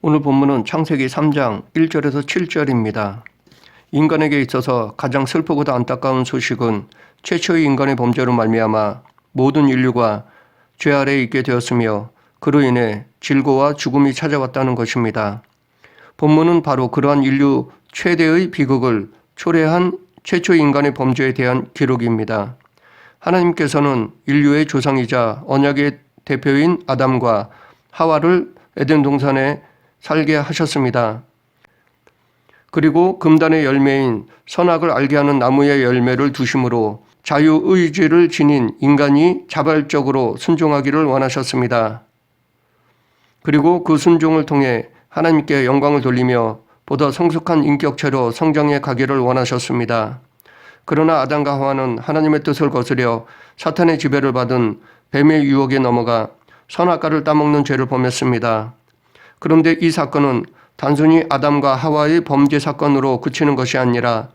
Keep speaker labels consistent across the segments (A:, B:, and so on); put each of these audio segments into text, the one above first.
A: 오늘 본문은 창세기 3장 1절에서 7절입니다. 인간에게 있어서 가장 슬프고도 안타까운 소식은 최초의 인간의 범죄로 말미암아 모든 인류가 죄 아래에 있게 되었으며 그로 인해 질고와 죽음이 찾아왔다는 것입니다. 본문은 바로 그러한 인류 최대의 비극을 초래한 최초의 인간의 범죄에 대한 기록입니다. 하나님께서는 인류의 조상이자 언약의 대표인 아담과 하와를 에덴 동산에 살게 하셨습니다. 그리고 금단의 열매인 선악을 알게 하는 나무의 열매를 두심으로 자유의지를 지닌 인간이 자발적으로 순종하기를 원하셨습니다. 그리고 그 순종을 통해 하나님께 영광을 돌리며 보다 성숙한 인격체로 성장해 가기를 원하셨습니다. 그러나 아담과 하와는 하나님의 뜻을 거스려 사탄의 지배를 받은 뱀의 유혹에 넘어가 선악과를 따먹는 죄를 범했습니다. 그런데 이 사건은 단순히 아담과 하와의 범죄 사건으로 그치는 것이 아니라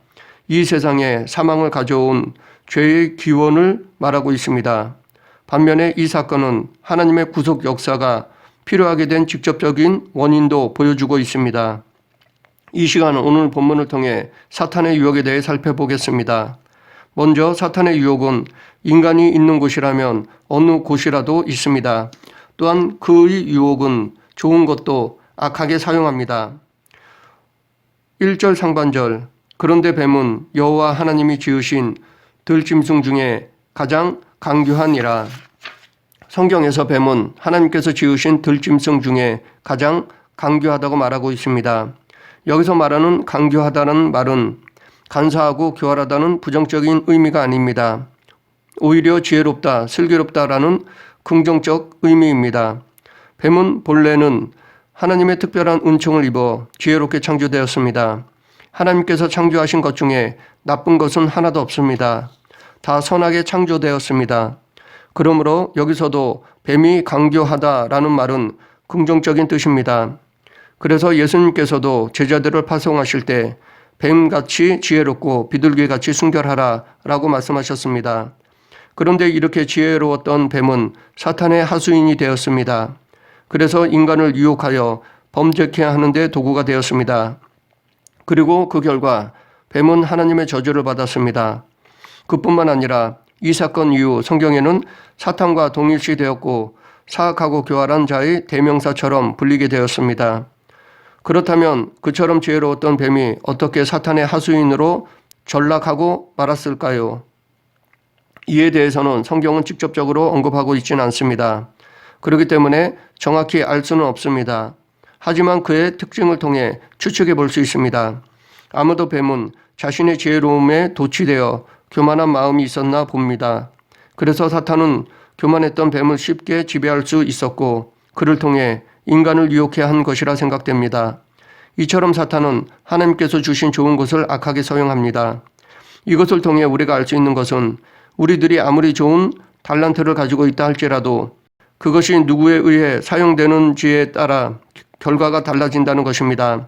A: 이 세상에 사망을 가져온 죄의 기원을 말하고 있습니다. 반면에 이 사건은 하나님의 구속 역사가 필요하게 된 직접적인 원인도 보여주고 있습니다. 이 시간은 오늘 본문을 통해 사탄의 유혹에 대해 살펴보겠습니다. 먼저 사탄의 유혹은 인간이 있는 곳이라면 어느 곳이라도 있습니다. 또한 그의 유혹은 좋은 것도 악하게 사용합니다. 1절 상반절, 그런데 뱀은 여호와 하나님이 지으신 들짐승 중에 가장 강교하니라. 성경에서 뱀은 하나님께서 지으신 들짐승 중에 가장 강교하다고 말하고 있습니다. 여기서 말하는 강교하다는 말은 간사하고 교활하다는 부정적인 의미가 아닙니다. 오히려 지혜롭다, 슬기롭다라는 긍정적 의미입니다. 뱀은 본래는 하나님의 특별한 은총을 입어 지혜롭게 창조되었습니다. 하나님께서 창조하신 것 중에 나쁜 것은 하나도 없습니다. 다 선하게 창조되었습니다. 그러므로 여기서도 뱀이 강교하다라는 말은 긍정적인 뜻입니다. 그래서 예수님께서도 제자들을 파송하실 때 뱀같이 지혜롭고 비둘기같이 순결하라 라고 말씀하셨습니다. 그런데 이렇게 지혜로웠던 뱀은 사탄의 하수인이 되었습니다. 그래서 인간을 유혹하여 범죄케 하는 데 도구가 되었습니다. 그리고 그 결과 뱀은 하나님의 저주를 받았습니다. 그뿐만 아니라 이 사건 이후 성경에는 사탄과 동일시되었고 사악하고 교활한 자의 대명사처럼 불리게 되었습니다. 그렇다면 그처럼 지혜로웠던 뱀이 어떻게 사탄의 하수인으로 전락하고 말았을까요? 이에 대해서는 성경은 직접적으로 언급하고 있지는 않습니다. 그렇기 때문에 정확히 알 수는 없습니다. 하지만 그의 특징을 통해 추측해 볼 수 있습니다. 아무도 뱀은 자신의 지혜로움에 도취되어 교만한 마음이 있었나 봅니다. 그래서 사탄은 교만했던 뱀을 쉽게 지배할 수 있었고 그를 통해 인간을 유혹해 한 것이라 생각됩니다. 이처럼 사탄은 하나님께서 주신 좋은 것을 악하게 사용합니다. 이것을 통해 우리가 알 수 있는 것은 우리들이 아무리 좋은 달란트를 가지고 있다 할지라도 그것이 누구에 의해 사용되는지에 따라 결과가 달라진다는 것입니다.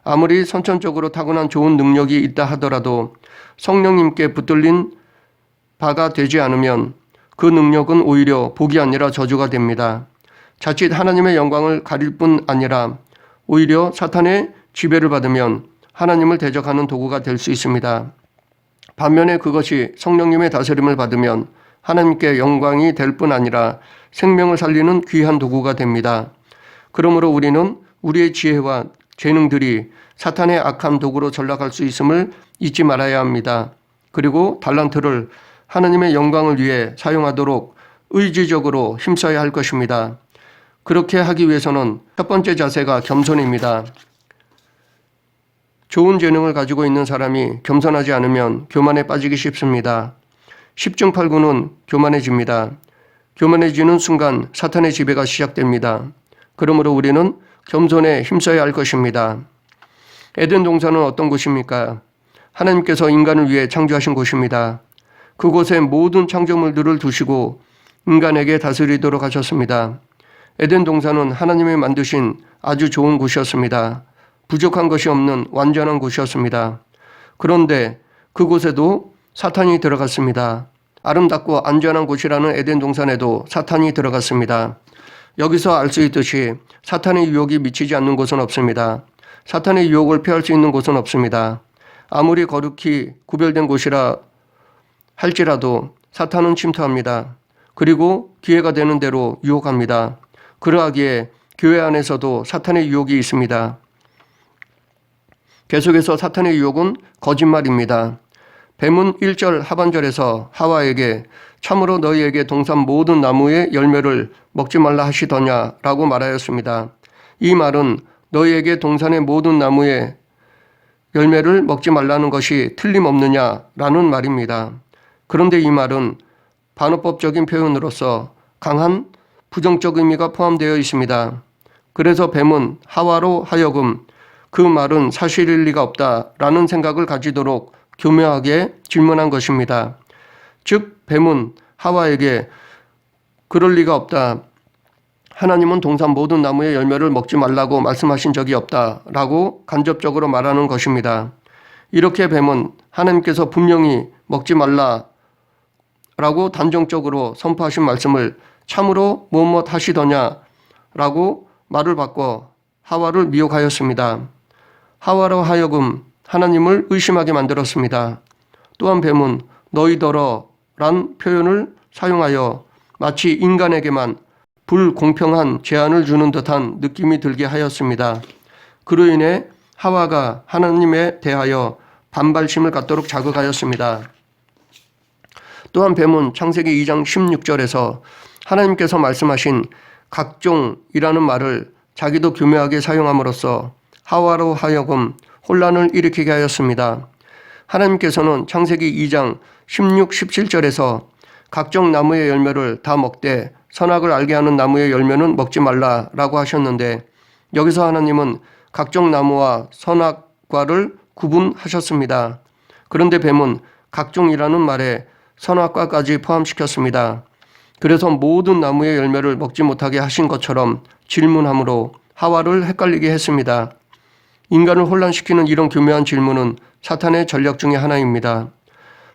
A: 아무리 선천적으로 타고난 좋은 능력이 있다 하더라도 성령님께 붙들린 바가 되지 않으면 그 능력은 오히려 복이 아니라 저주가 됩니다. 자칫 하나님의 영광을 가릴 뿐 아니라 오히려 사탄의 지배를 받으면 하나님을 대적하는 도구가 될 수 있습니다. 반면에 그것이 성령님의 다스림을 받으면 하나님께 영광이 될 뿐 아니라 생명을 살리는 귀한 도구가 됩니다. 그러므로 우리는 우리의 지혜와 재능들이 사탄의 악한 도구로 전락할 수 있음을 잊지 말아야 합니다. 그리고 달란트를 하나님의 영광을 위해 사용하도록 의지적으로 힘써야 할 것입니다. 그렇게 하기 위해서는 첫 번째 자세가 겸손입니다. 좋은 재능을 가지고 있는 사람이 겸손하지 않으면 교만에 빠지기 쉽습니다. 10중 8구는 교만해집니다. 교만해지는 순간 사탄의 지배가 시작됩니다. 그러므로 우리는 겸손에 힘써야 할 것입니다. 에덴 동산은 어떤 곳입니까? 하나님께서 인간을 위해 창조하신 곳입니다. 그곳에 모든 창조물들을 두시고 인간에게 다스리도록 하셨습니다. 에덴 동산은 하나님이 만드신 아주 좋은 곳이었습니다. 부족한 것이 없는 완전한 곳이었습니다. 그런데 그곳에도 사탄이 들어갔습니다. 아름답고 안전한 곳이라는 에덴 동산에도 사탄이 들어갔습니다. 여기서 알 수 있듯이 사탄의 유혹이 미치지 않는 곳은 없습니다. 사탄의 유혹을 피할 수 있는 곳은 없습니다. 아무리 거룩히 구별된 곳이라 할지라도 사탄은 침투합니다. 그리고 기회가 되는 대로 유혹합니다. 그러하기에 교회 안에서도 사탄의 유혹이 있습니다. 계속해서 사탄의 유혹은 거짓말입니다. 뱀은 1절 하반절에서 하와에게 참으로 너희에게 동산 모든 나무의 열매를 먹지 말라 하시더냐라고 말하였습니다. 이 말은 너희에게 동산의 모든 나무의 열매를 먹지 말라는 것이 틀림없느냐라는 말입니다. 그런데 이 말은 반어법적인 표현으로서 강한 부정적 의미가 포함되어 있습니다. 그래서 뱀은 하와로 하여금 그 말은 사실일 리가 없다라는 생각을 가지도록 교묘하게 질문한 것입니다. 즉 뱀은 하와에게 그럴 리가 없다. 하나님은 동산 모든 나무의 열매를 먹지 말라고 말씀하신 적이 없다라고 간접적으로 말하는 것입니다. 이렇게 뱀은 하나님께서 분명히 먹지 말라라고 단정적으로 선포하신 말씀을 참으로 무엇 하시더냐라고 말을 바꿔 하와를 미혹하였습니다. 하와로 하여금 하나님을 의심하게 만들었습니다. 또한 뱀은 너희더러란 표현을 사용하여 마치 인간에게만 불공평한 제한을 주는 듯한 느낌이 들게 하였습니다. 그로 인해 하와가 하나님에 대하여 반발심을 갖도록 자극하였습니다. 또한 뱀은 창세기 2장 16절에서 하나님께서 말씀하신 각종이라는 말을 자기도 교묘하게 사용함으로써 하와로 하여금 혼란을 일으키게 하였습니다. 하나님께서는 창세기 2장 16, 17절에서 각종 나무의 열매를 다 먹되 선악을 알게 하는 나무의 열매는 먹지 말라라고 하셨는데 여기서 하나님은 각종 나무와 선악과를 구분하셨습니다. 그런데 뱀은 각종이라는 말에 선악과까지 포함시켰습니다. 그래서 모든 나무의 열매를 먹지 못하게 하신 것처럼 질문함으로 하와를 헷갈리게 했습니다. 인간을 혼란시키는 이런 교묘한 질문은 사탄의 전략 중에 하나입니다.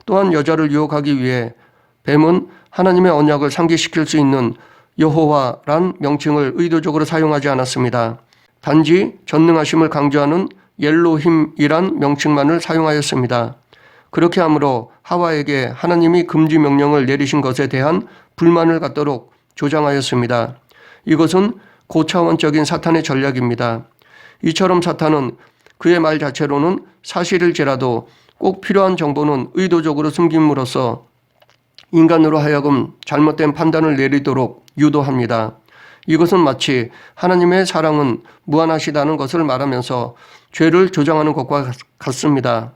A: 또한 여자를 유혹하기 위해 뱀은 하나님의 언약을 상기시킬 수 있는 여호와란 명칭을 의도적으로 사용하지 않았습니다. 단지 전능하심을 강조하는 엘로힘이란 명칭만을 사용하였습니다. 그렇게 함으로 하와에게 하나님이 금지 명령을 내리신 것에 대한 불만을 갖도록 조장하였습니다. 이것은 고차원적인 사탄의 전략입니다. 이처럼 사탄은 그의 말 자체로는 사실일지라도 꼭 필요한 정보는 의도적으로 숨김으로써 인간으로 하여금 잘못된 판단을 내리도록 유도합니다. 이것은 마치 하나님의 사랑은 무한하시다는 것을 말하면서 죄를 조장하는 것과 같습니다.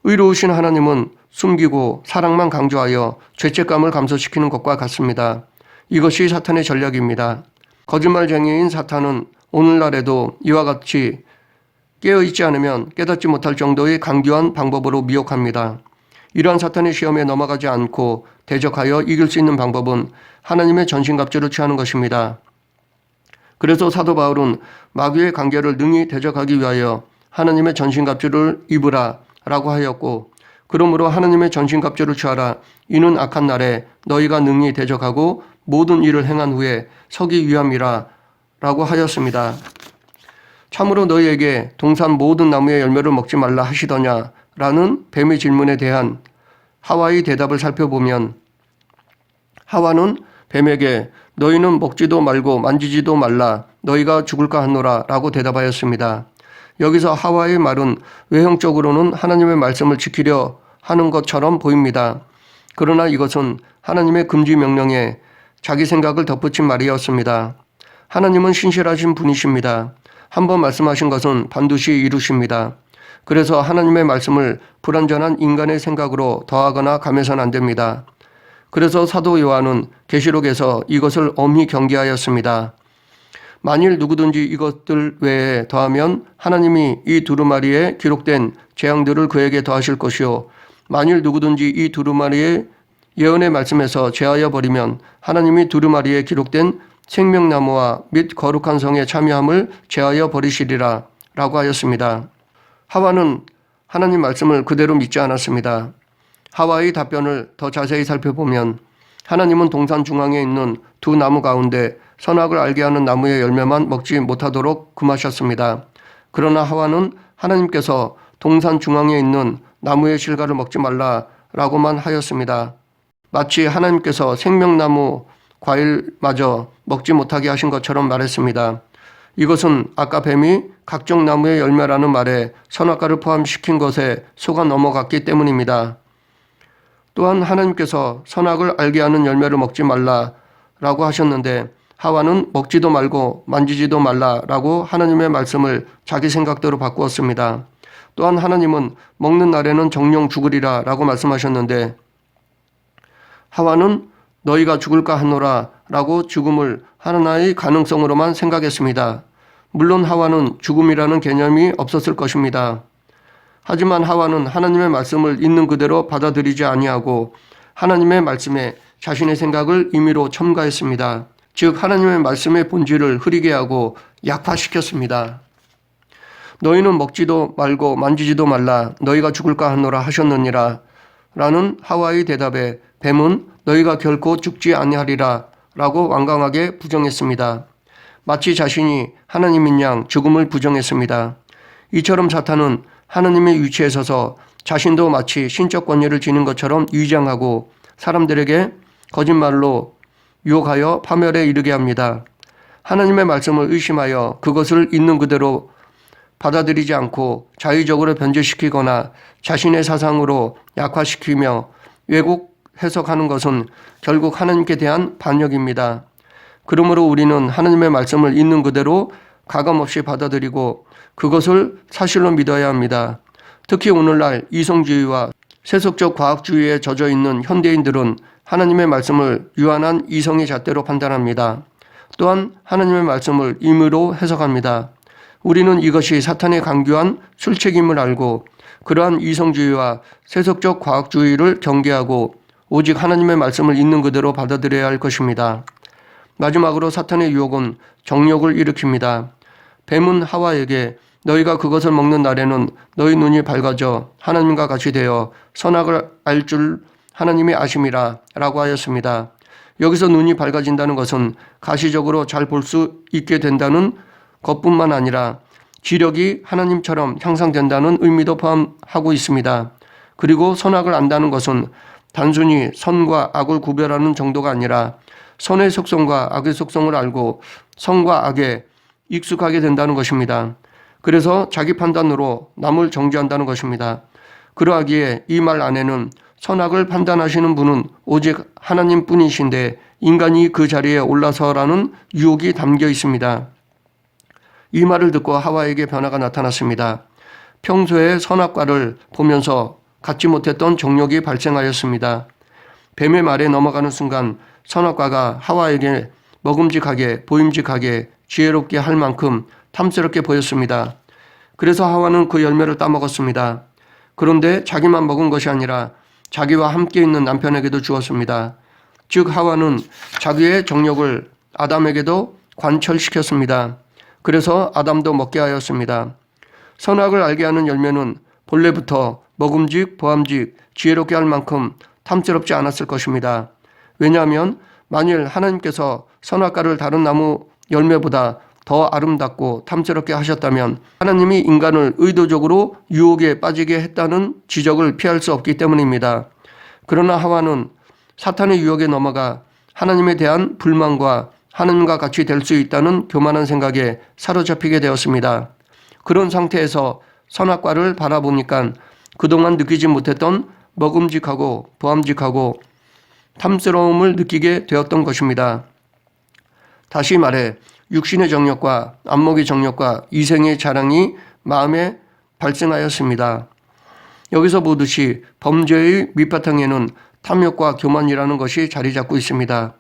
A: 의로우신 하나님은 숨기고 사랑만 강조하여 죄책감을 감소시키는 것과 같습니다. 이것이 사탄의 전략입니다. 거짓말쟁이인 사탄은 오늘날에도 이와 같이 깨어있지 않으면 깨닫지 못할 정도의 강교한 방법으로 미혹합니다. 이러한 사탄의 시험에 넘어가지 않고 대적하여 이길 수 있는 방법은 하나님의 전신갑주를 취하는 것입니다. 그래서 사도 바울은 마귀의 관계를 능히 대적하기 위하여 하나님의 전신갑주를 입으라 라고 하였고, 그러므로 하나님의 전신갑주를 취하라. 이는 악한 날에 너희가 능히 대적하고 모든 일을 행한 후에 서기 위함이라 라고 하였습니다. 참으로 너희에게 동산 모든 나무의 열매를 먹지 말라 하시더냐 라는 뱀의 질문에 대한 하와의 대답을 살펴보면, 하와는 뱀에게 너희는 먹지도 말고 만지지도 말라 너희가 죽을까 하노라 라고 대답하였습니다. 여기서 하와의 말은 외형적으로는 하나님의 말씀을 지키려 하는 것처럼 보입니다. 그러나 이것은 하나님의 금지 명령에 자기 생각을 덧붙인 말이었습니다. 하나님은 신실하신 분이십니다. 한번 말씀하신 것은 반드시 이루십니다. 그래서 하나님의 말씀을 불완전한 인간의 생각으로 더하거나 감해서는 안 됩니다. 그래서 사도 요한은 계시록에서 이것을 엄히 경계하였습니다. 만일 누구든지 이것들 외에 더하면 하나님이 이 두루마리에 기록된 재앙들을 그에게 더하실 것이요, 만일 누구든지 이 두루마리의 예언의 말씀에서 제하여 버리면 하나님이 두루마리에 기록된 생명나무와 및 거룩한 성에 참여함을 제하여 버리시리라 라고 하였습니다. 하와는 하나님 말씀을 그대로 믿지 않았습니다. 하와의 답변을 더 자세히 살펴보면 하나님은 동산 중앙에 있는 두 나무 가운데 선악을 알게 하는 나무의 열매만 먹지 못하도록 금하셨습니다. 그러나 하와는 하나님께서 동산 중앙에 있는 나무의 실과를 먹지 말라라고만 하였습니다. 마치 하나님께서 생명나무 과일마저 먹지 못하게 하신 것처럼 말했습니다. 이것은 아까 뱀이 각종 나무의 열매라는 말에 선악과를 포함시킨 것에 속아 넘어갔기 때문입니다. 또한 하나님께서 선악을 알게 하는 열매를 먹지 말라라고 하셨는데 하와는 먹지도 말고 만지지도 말라라고 하나님의 말씀을 자기 생각대로 바꾸었습니다. 또한 하나님은 먹는 날에는 정령 죽으리라 라고 말씀하셨는데 하와는 너희가 죽을까 하노라 라고 죽음을 하나의 가능성으로만 생각했습니다. 물론 하와는 죽음이라는 개념이 없었을 것입니다. 하지만 하와는 하나님의 말씀을 있는 그대로 받아들이지 아니하고 하나님의 말씀에 자신의 생각을 임의로 첨가했습니다. 즉 하나님의 말씀의 본질을 흐리게 하고 약화시켰습니다. 너희는 먹지도 말고 만지지도 말라 너희가 죽을까 하노라 하셨느니라 라는 하와의 대답에 뱀은 너희가 결코 죽지 아니하리라 라고 완강하게 부정했습니다. 마치 자신이 하나님인 양 죽음을 부정했습니다. 이처럼 사탄은 하나님의 위치에 서서 자신도 마치 신적 권위를 지닌 것처럼 위장하고 사람들에게 거짓말로 유혹하여 파멸에 이르게 합니다. 하나님의 말씀을 의심하여 그것을 있는 그대로 받아들이지 않고 자의적으로 변질시키거나 자신의 사상으로 약화시키며 왜곡 해석하는 것은 결국 하나님께 대한 반역입니다. 그러므로 우리는 하나님의 말씀을 있는 그대로 가감없이 받아들이고 그것을 사실로 믿어야 합니다. 특히 오늘날 이성주의와 세속적 과학주의에 젖어 있는 현대인들은 하나님의 말씀을 유한한 이성의 잣대로 판단합니다. 또한 하나님의 말씀을 임의로 해석합니다. 우리는 이것이 사탄의 강교한 술책임을 알고 그러한 이성주의와 세속적 과학주의를 경계하고 오직 하나님의 말씀을 있는 그대로 받아들여야 할 것입니다. 마지막으로 사탄의 유혹은 정욕을 일으킵니다. 뱀은 하와에게 너희가 그것을 먹는 날에는 너희 눈이 밝아져 하나님과 같이 되어 선악을 알 줄 하나님이 아심이라 라고 하였습니다. 여기서 눈이 밝아진다는 것은 가시적으로 잘 볼 수 있게 된다는 것뿐만 아니라 지력이 하나님처럼 향상된다는 의미도 포함하고 있습니다. 그리고 선악을 안다는 것은 단순히 선과 악을 구별하는 정도가 아니라 선의 속성과 악의 속성을 알고 선과 악에 익숙하게 된다는 것입니다. 그래서 자기 판단으로 남을 정죄한다는 것입니다. 그러하기에 이 말 안에는 선악을 판단하시는 분은 오직 하나님뿐이신데 인간이 그 자리에 올라서라는 유혹이 담겨 있습니다. 이 말을 듣고 하와에게 변화가 나타났습니다. 평소에 선악과를 보면서 갖지 못했던 정욕이 발생하였습니다. 뱀의 말에 넘어가는 순간 선악과가 하와에게 먹음직하게 보임직하게 지혜롭게 할 만큼 탐스럽게 보였습니다. 그래서 하와는 그 열매를 따먹었습니다. 그런데 자기만 먹은 것이 아니라 자기와 함께 있는 남편에게도 주었습니다. 즉 하와는 자기의 정욕을 아담에게도 관철시켰습니다. 그래서 아담도 먹게 하였습니다. 선악을 알게 하는 열매는 본래부터 먹음직, 보암직, 지혜롭게 할 만큼 탐스럽지 않았을 것입니다. 왜냐하면 만일 하나님께서 선악과를 다른 나무 열매보다 더 아름답고 탐스럽게 하셨다면 하나님이 인간을 의도적으로 유혹에 빠지게 했다는 지적을 피할 수 없기 때문입니다. 그러나 하와는 사탄의 유혹에 넘어가 하나님에 대한 불만과 하나님과 같이 될 수 있다는 교만한 생각에 사로잡히게 되었습니다. 그런 상태에서 선악과를 바라보니까 그동안 느끼지 못했던 먹음직하고 보암직하고 탐스러움을 느끼게 되었던 것입니다. 다시 말해 육신의 정욕과 안목의 정욕과 이생의 자랑이 마음에 발생하였습니다. 여기서 보듯이 범죄의 밑바탕에는 탐욕과 교만이라는 것이 자리 잡고 있습니다.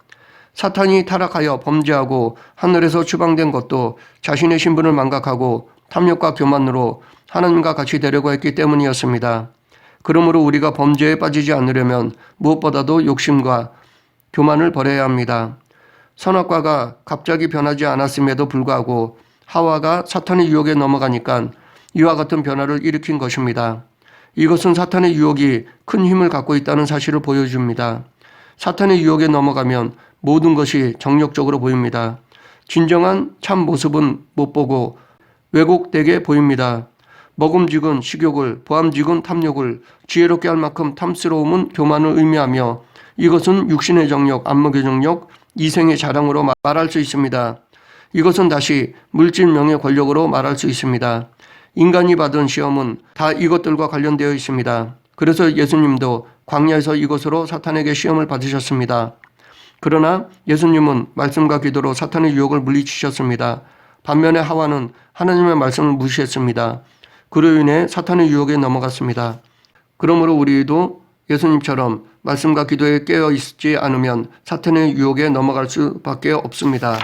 A: 사탄이 타락하여 범죄하고 하늘에서 추방된 것도 자신의 신분을 망각하고 탐욕과 교만으로 하나님과 같이 되려고 했기 때문이었습니다. 그러므로 우리가 범죄에 빠지지 않으려면 무엇보다도 욕심과 교만을 버려야 합니다. 선악과가 갑자기 변하지 않았음에도 불구하고 하와가 사탄의 유혹에 넘어가니까 이와 같은 변화를 일으킨 것입니다. 이것은 사탄의 유혹이 큰 힘을 갖고 있다는 사실을 보여줍니다. 사탄의 유혹에 넘어가면 모든 것이 정욕적으로 보입니다. 진정한 참 모습은 못 보고 왜곡되게 보입니다. 먹음직은 식욕을, 보암직은 탐욕을, 지혜롭게 할 만큼 탐스러움은 교만을 의미하며 이것은 육신의 정욕, 안목의 정욕, 이생의 자랑으로 말할 수 있습니다. 이것은 다시 물질명의 권력으로 말할 수 있습니다. 인간이 받은 시험은 다 이것들과 관련되어 있습니다. 그래서 예수님도 광야에서 이것으로 사탄에게 시험을 받으셨습니다. 그러나 예수님은 말씀과 기도로 사탄의 유혹을 물리치셨습니다. 반면에 하와는 하나님의 말씀을 무시했습니다. 그로 인해 사탄의 유혹에 넘어갔습니다. 그러므로 우리도 예수님처럼 말씀과 기도에 깨어 있지 않으면 사탄의 유혹에 넘어갈 수밖에 없습니다.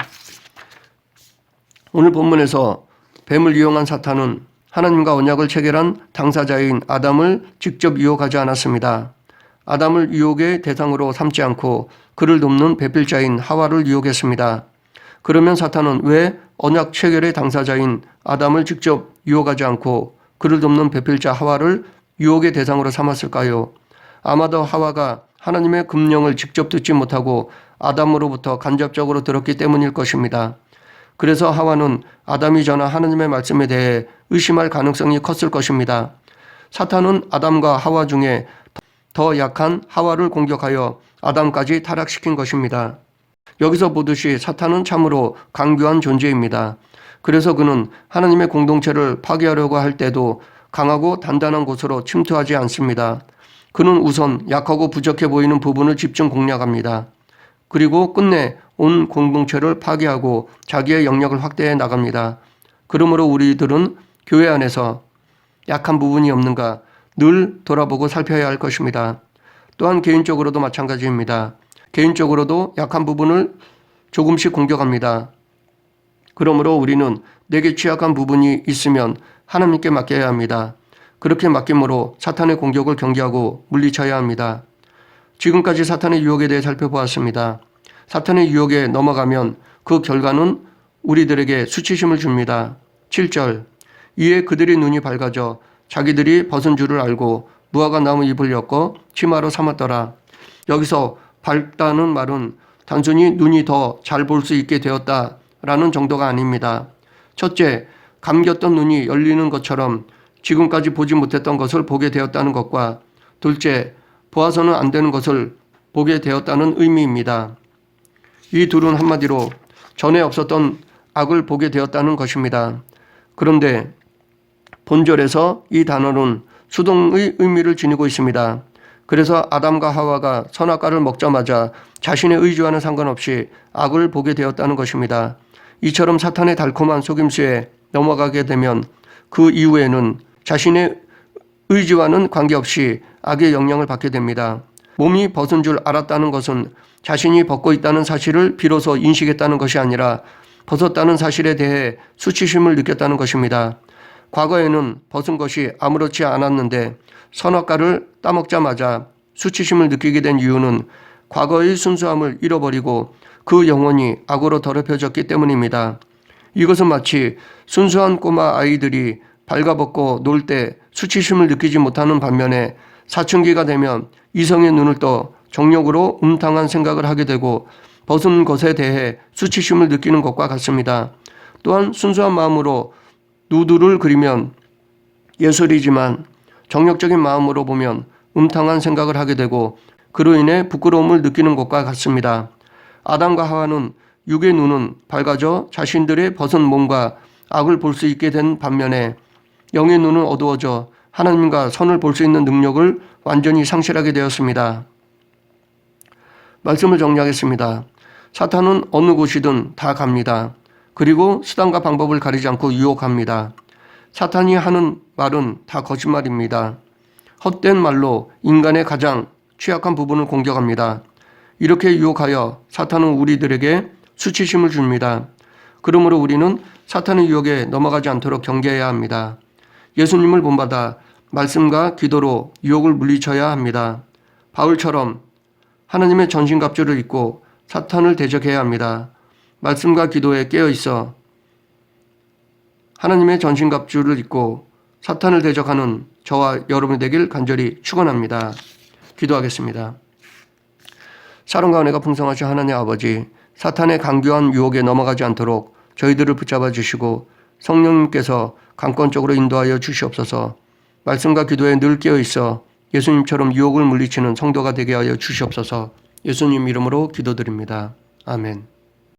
A: 오늘 본문에서 뱀을 이용한 사탄은 하나님과 언약을 체결한 당사자인 아담을 직접 유혹하지 않았습니다. 아담을 유혹의 대상으로 삼지 않고 그를 돕는 배필자인 하와를 유혹했습니다. 그러면 사탄은 왜 언약 체결의 당사자인 아담을 직접 유혹하지 않고 그를 돕는 배필자 하와를 유혹의 대상으로 삼았을까요? 아마도 하와가 하나님의 금령을 직접 듣지 못하고 아담으로부터 간접적으로 들었기 때문일 것입니다. 그래서 하와는 아담이 전한 하나님의 말씀에 대해 의심할 가능성이 컸을 것입니다. 사탄은 아담과 하와 중에 더 약한 하와를 공격하여 아담까지 타락시킨 것입니다. 여기서 보듯이 사탄은 참으로 강교한 존재입니다. 그래서 그는 하나님의 공동체를 파괴하려고 할 때도 강하고 단단한 곳으로 침투하지 않습니다. 그는 우선 약하고 부족해 보이는 부분을 집중 공략합니다. 그리고 끝내 온 공동체를 파괴하고 자기의 영역을 확대해 나갑니다. 그러므로 우리들은 교회 안에서 약한 부분이 없는가 늘 돌아보고 살펴야 할 것입니다. 또한 개인적으로도 마찬가지입니다. 개인적으로도 약한 부분을 조금씩 공격합니다. 그러므로 우리는 내게 취약한 부분이 있으면 하나님께 맡겨야 합니다. 그렇게 맡김으로 사탄의 공격을 경계하고 물리쳐야 합니다. 지금까지 사탄의 유혹에 대해 살펴보았습니다. 사탄의 유혹에 넘어가면 그 결과는 우리들에게 수치심을 줍니다. 7절 이에 그들의 눈이 밝아져 자기들이 벗은 줄을 알고 무화과 나무 잎을 엮어 치마로 삼았더라. 여기서 밝다는 말은 단순히 눈이 더 잘 볼 수 있게 되었다라는 정도가 아닙니다. 첫째, 감겼던 눈이 열리는 것처럼 지금까지 보지 못했던 것을 보게 되었다는 것과 둘째, 보아서는 안 되는 것을 보게 되었다는 의미입니다. 이 둘은 한마디로 전에 없었던 악을 보게 되었다는 것입니다. 그런데 본절에서 이 단어는 수동의 의미를 지니고 있습니다. 그래서 아담과 하와가 선악과를 먹자마자 자신의 의지와는 상관없이 악을 보게 되었다는 것입니다. 이처럼 사탄의 달콤한 속임수에 넘어가게 되면 그 이후에는 자신의 의지와는 관계없이 악의 영향을 받게 됩니다. 몸이 벗은 줄 알았다는 것은 자신이 벗고 있다는 사실을 비로소 인식했다는 것이 아니라 벗었다는 사실에 대해 수치심을 느꼈다는 것입니다. 과거에는 벗은 것이 아무렇지 않았는데 선악과를 따먹자마자 수치심을 느끼게 된 이유는 과거의 순수함을 잃어버리고 그 영혼이 악으로 더럽혀졌기 때문입니다. 이것은 마치 순수한 꼬마 아이들이 발가벗고 놀 때 수치심을 느끼지 못하는 반면에 사춘기가 되면 이성의 눈을 떠 정욕으로 음탕한 생각을 하게 되고 벗은 것에 대해 수치심을 느끼는 것과 같습니다. 또한 순수한 마음으로 누드를 그리면 예술이지만 정욕적인 마음으로 보면 음탕한 생각을 하게 되고 그로 인해 부끄러움을 느끼는 것과 같습니다. 아담과 하와는 육의 눈은 밝아져 자신들의 벗은 몸과 악을 볼 수 있게 된 반면에 영의 눈은 어두워져 하나님과 선을 볼 수 있는 능력을 완전히 상실하게 되었습니다. 말씀을 정리하겠습니다. 사탄은 어느 곳이든 다 갑니다. 그리고 수단과 방법을 가리지 않고 유혹합니다. 사탄이 하는 말은 다 거짓말입니다. 헛된 말로 인간의 가장 취약한 부분을 공격합니다. 이렇게 유혹하여 사탄은 우리들에게 수치심을 줍니다. 그러므로 우리는 사탄의 유혹에 넘어가지 않도록 경계해야 합니다. 예수님을 본받아 말씀과 기도로 유혹을 물리쳐야 합니다. 바울처럼 하나님의 전신갑주를 입고 사탄을 대적해야 합니다. 말씀과 기도에 깨어있어 하나님의 전신갑주를 입고 사탄을 대적하는 저와 여러분이 되길 간절히 축원합니다. 기도하겠습니다. 사랑과 은혜가 풍성하신 하나님 아버지, 사탄의 강교한 유혹에 넘어가지 않도록 저희들을 붙잡아 주시고 성령님께서 강권적으로 인도하여 주시옵소서. 말씀과 기도에 늘 깨어 있어 예수님처럼 유혹을 물리치는 성도가 되게 하여 주시옵소서. 예수님 이름으로 기도드립니다. 아멘.